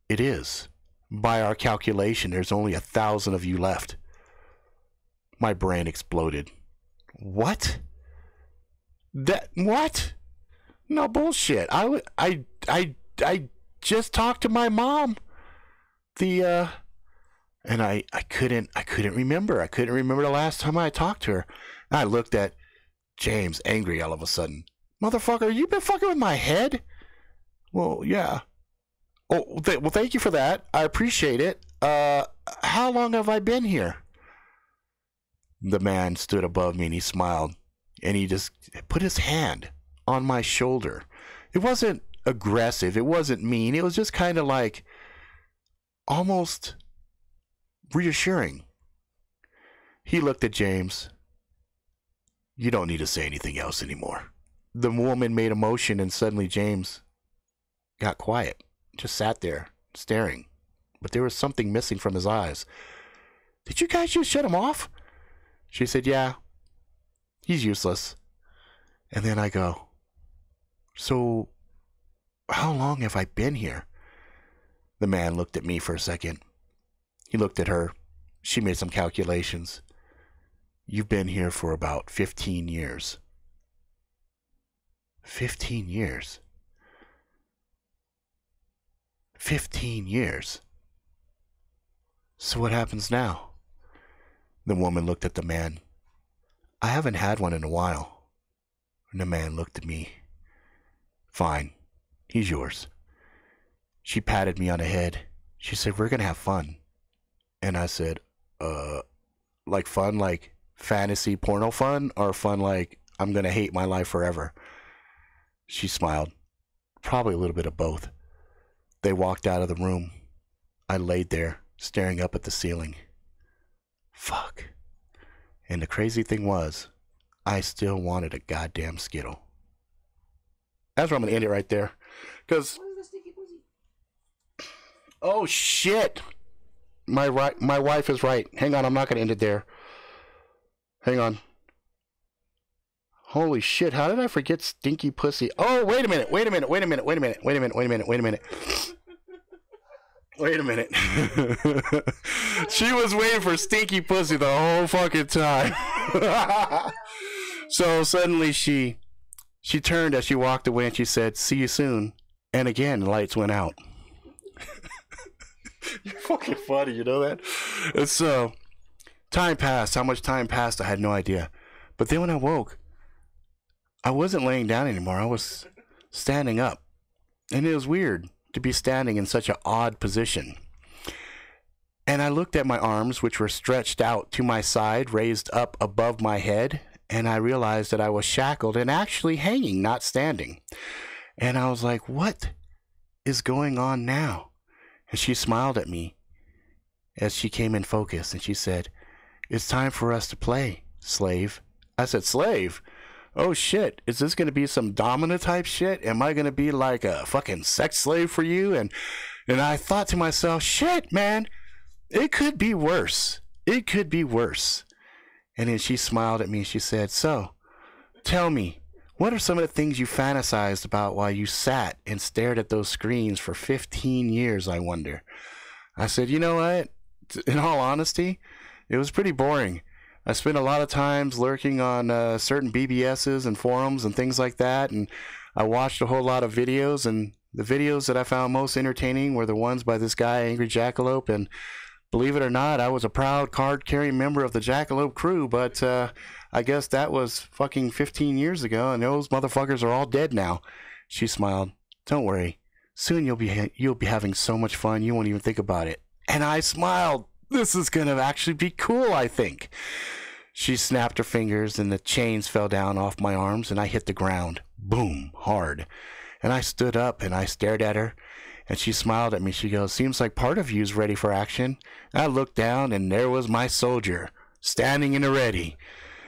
it is. By our calculation, there's only 1,000 of you left. My brain exploded. What? What? No bullshit. I just talked to my mom. And I couldn't remember. I couldn't remember the last time I talked to her. And I looked at James angry all of a sudden. Motherfucker, you been fucking with my head? Well, yeah. Oh, well, thank you for that. I appreciate it. How long have I been here? The man stood above me and he smiled. And he just put his hand on my shoulder. It wasn't aggressive. It wasn't mean. It was just kind of like almost reassuring. He looked at James. You don't need to say anything else anymore. The woman made a motion and suddenly James got quiet. Just sat there, staring. But there was something missing from his eyes. Did you guys just shut him off? She said, yeah. He's useless. And then I go, so how long have I been here? The man looked at me for a second. He looked at her. She made some calculations. You've been here for about 15 years. 15 years. 15 years. So what happens now? The woman looked at the man. I haven't had one in a while. And the man looked at me. Fine. He's yours. She patted me on the head. She said, we're going to have fun. And I said, like fun, like fantasy porno fun, or fun like I'm going to hate my life forever? She smiled. Probably a little bit of both. They walked out of the room. I laid there, staring up at the ceiling. Fuck. And the crazy thing was, I still wanted a goddamn Skittle. That's where I'm going to end it right there. Because... oh, shit. My wife is right. Hang on, I'm not going to end it there. Hang on. Holy shit, how did I forget Stinky Pussy? Oh, wait a minute. Wait a minute. She was waiting for Stinky Pussy the whole fucking time. So suddenly she turned as she walked away and she said, see you soon. And again, the lights went out. You're fucking funny, you know that? And so, time passed. How much time passed, I had no idea. But then when I woke, I wasn't laying down anymore. I was standing up. And it was weird to be standing in such an odd position. And I looked at my arms, which were stretched out to my side, raised up above my head, and I realized that I was shackled and actually hanging, not standing. And I was like, what is going on now? And she smiled at me as she came in focus, and she said, it's time for us to play, slave. I said, slave? Oh shit, is this going to be some dominant type shit? Am I going to be like a fucking sex slave for you? And I thought to myself, shit, man, it could be worse. It could be worse. And then she smiled at me. She said, so, tell me, what are some of the things you fantasized about while you sat and stared at those screens for 15 years, I wonder? I said, you know what? In all honesty, it was pretty boring. I spent a lot of times lurking on certain BBSs and forums and things like that, and I watched a whole lot of videos, and the videos that I found most entertaining were the ones by this guy, Angry Jackalope, and believe it or not, I was a proud card-carrying member of the Jackalope Crew, but I guess that was fucking 15 years ago, and those motherfuckers are all dead now. She smiled. Don't worry. Soon you'll be having so much fun you won't even think about it. And I smiled. This is going to actually be cool, I think. She snapped her fingers, and the chains fell down off my arms, and I hit the ground. Boom, hard. And I stood up, and I stared at her, and she smiled at me. She goes, seems like part of you's ready for action. I looked down, and there was my soldier, standing in the ready.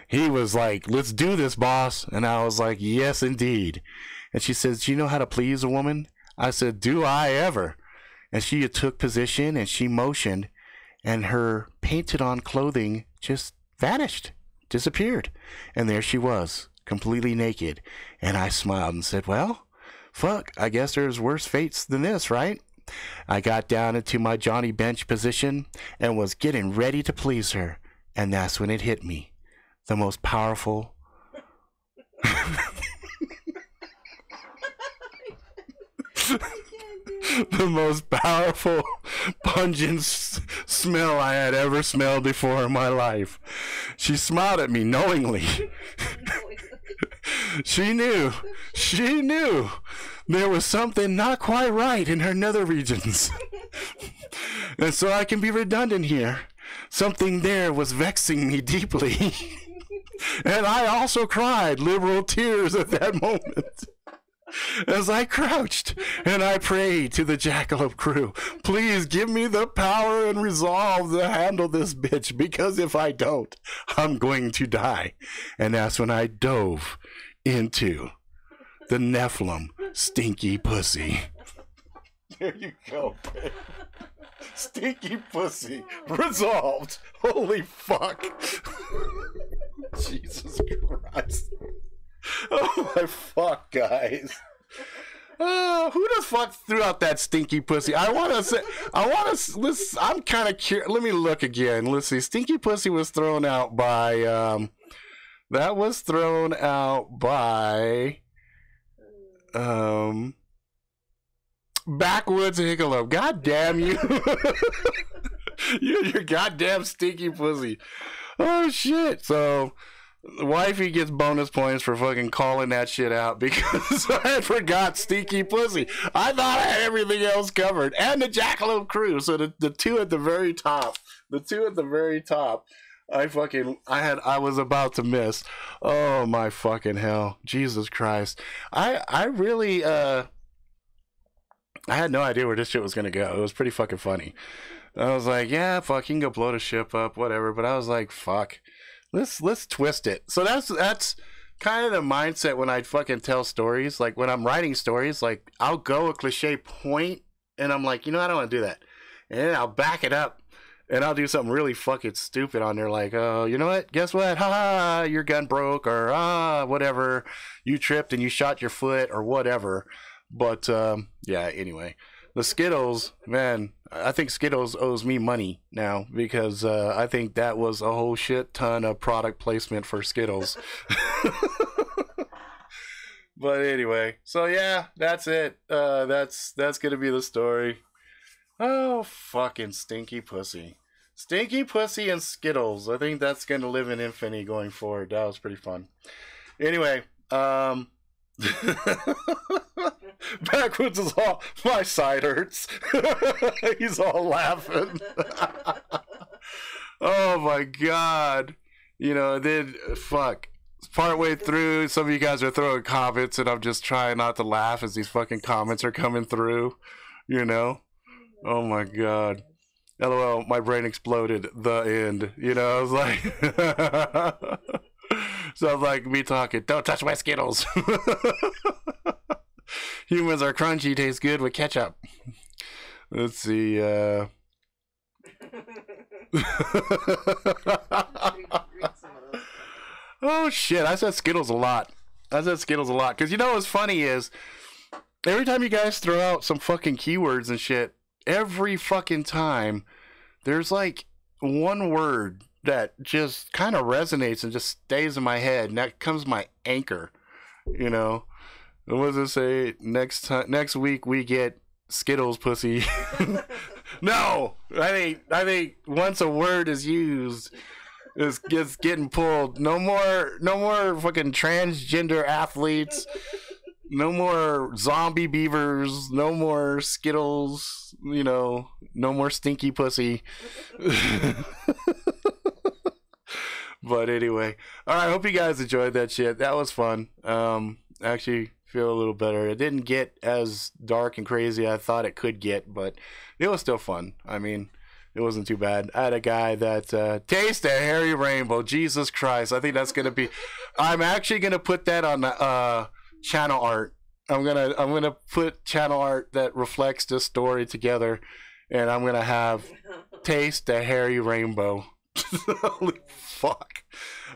He was like, let's do this, boss. And I was like, yes, indeed. And she says, do you know how to please a woman? I said, do I ever? And she took position, and she motioned, and her painted-on clothing just vanished, disappeared. And there she was, completely naked. And I smiled and said, well, fuck, I guess there's worse fates than this, right? I got down into my Johnny Bench position and was getting ready to please her. And that's when it hit me. The most powerful... the most powerful, pungent smell I had ever smelled before in my life. She smiled at me knowingly. She knew there was something not quite right in her nether regions. And so I can be redundant here. Something there was vexing me deeply. And I also cried liberal tears at that moment. As I crouched and I prayed to the Jackalope Crew, please give me the power and resolve to handle this bitch, because if I don't, I'm going to die. And that's when I dove into the Nephalim Stinky Pussy. There you go, man. Stinky Pussy resolved. Holy fuck. Jesus Christ. Oh my fuck, guys. Who the fuck threw out that Stinky Pussy? I'm kind of curious. Let me look again. Let's see. Stinky Pussy was thrown out by, Um, Backwoods Hickalope. God damn you. You and your goddamn Stinky Pussy. Oh, shit. So, wifey gets bonus points for fucking calling that shit out because I had forgot Stinky Pussy. I thought I had everything else covered. And the Jackalope Crew. So, the two at the very top. The two at the very top. I was about to miss. Oh, my fucking hell. Jesus Christ. I really, I had no idea where this shit was going to go. It was pretty fucking funny. I was like, yeah, fuck, you can go blow the ship up, whatever. But I was like, fuck, let's twist it. So that's kind of the mindset when I fucking tell stories. Like when I'm writing stories, like I'll go a cliche point, and I'm like, you know, I don't want to do that, and then I'll back it up, and I'll do something really fucking stupid on there, like, oh, you know what? Guess what? Ha, your gun broke, or whatever, you tripped and you shot your foot, or whatever. But yeah, anyway. The Skittles, man, I think Skittles owes me money now because I think that was a whole shit ton of product placement for Skittles. But anyway, so yeah, that's it. That's gonna be the story. Oh, fucking Stinky Pussy. Stinky Pussy and Skittles. I think that's gonna live in infamy going forward. That was pretty fun. Anyway, Backwoods is all, my side hurts. He's all laughing. Oh my god. You know, then fuck. Partway through, some of you guys are throwing comments, and I'm just trying not to laugh as these fucking comments are coming through. You know? Oh my god. LOL, my brain exploded. The end. You know, I was like sounds like me talking, don't touch my Skittles. Humans are crunchy, taste good with ketchup. Let's see. Oh shit, I said Skittles a lot. Because you know what's funny is, every time you guys throw out some fucking keywords and shit, every fucking time, there's like one word that just kind of resonates and just stays in my head, and that comes my anchor, you know. What does it say? Next week we get Skittles pussy. No, I think once a word is used, it's getting pulled. No more fucking transgender athletes. No more zombie beavers. No more Skittles. You know, no more Stinky Pussy. But anyway, all right. Hope you guys enjoyed that shit. That was fun. Actually feel a little better. It didn't get as dark and crazy as I thought it could get, but it was still fun. I mean, it wasn't too bad. I had a guy that taste a hairy rainbow. Jesus Christ. I think that's gonna be, I'm actually gonna put that on channel art. I'm gonna put channel art that reflects this story together, and I'm gonna have taste a hairy rainbow. Holy fuck.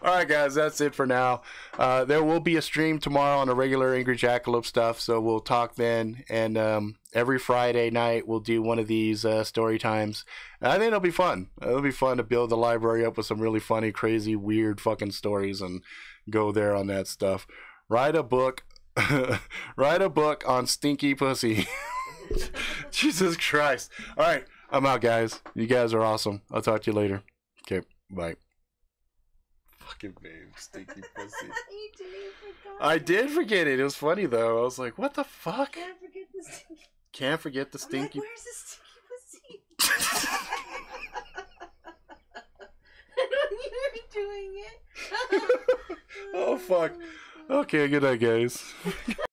Alright guys, that's it for now. There will be a stream tomorrow on the regular Angry Jackalope stuff, so we'll talk then. And every Friday night we'll do one of these story times. And I think it'll be fun. It'll be fun to build the library up with some really funny, crazy, weird fucking stories and go there on that stuff. Write a book. Write a book on Stinky Pussy. Jesus Christ. Alright, I'm out guys. You guys are awesome. I'll talk to you later. Okay, bye. Fucking babe, Stinky Pussy. You didn't forget. I did forget it. It was funny though. I was like, what the fuck? Can't forget the Stinky. Can't forget the I'm Stinky. like, where's the Stinky Pussy? When you were doing it. Oh fuck. Okay, good night guys.